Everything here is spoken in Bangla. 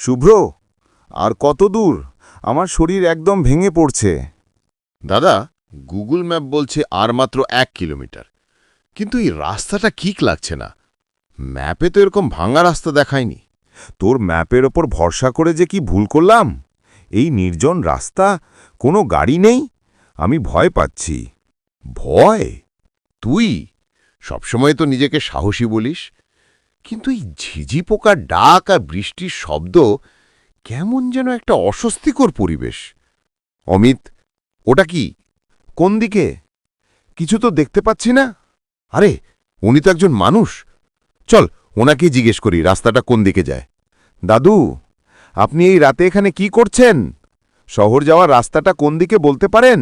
শুভ্র, আর কত দূর? আমার শরীর একদম ভেঙে পড়ছে। দাদা, গুগল ম্যাপ বলছে আর মাত্র 1 কিলোমিটার, কিন্তু এই রাস্তাটা ঠিক লাগছে না। ম্যাপে তো এরকম ভাঙা রাস্তা দেখায়নি। তোর ম্যাপের ওপর ভরসা করে যে কি ভুল করলাম। এই নির্জন রাস্তা, কোনো গাড়ি নেই, আমি ভয় পাচ্ছি। ভয়? তুই সবসময় তো নিজেকে সাহসী বলিস, কিন্তু এই ঝিঝি পোকার ডাক আর বৃষ্টির শব্দ কেমন যেন একটা অস্বস্তিকর পরিবেশ। অমিত, ওটা কি? কোন দিকে? কিছু তো দেখতে পাচ্ছি না। আরে, উনি তো একজন মানুষ। চল, ওনাকেই জিজ্ঞেস করি রাস্তাটা কোন দিকে যায়। দাদু, আপনি এই রাতে এখানে কি করছেন? শহর যাওয়ার রাস্তাটা কোন দিকে বলতে পারেন?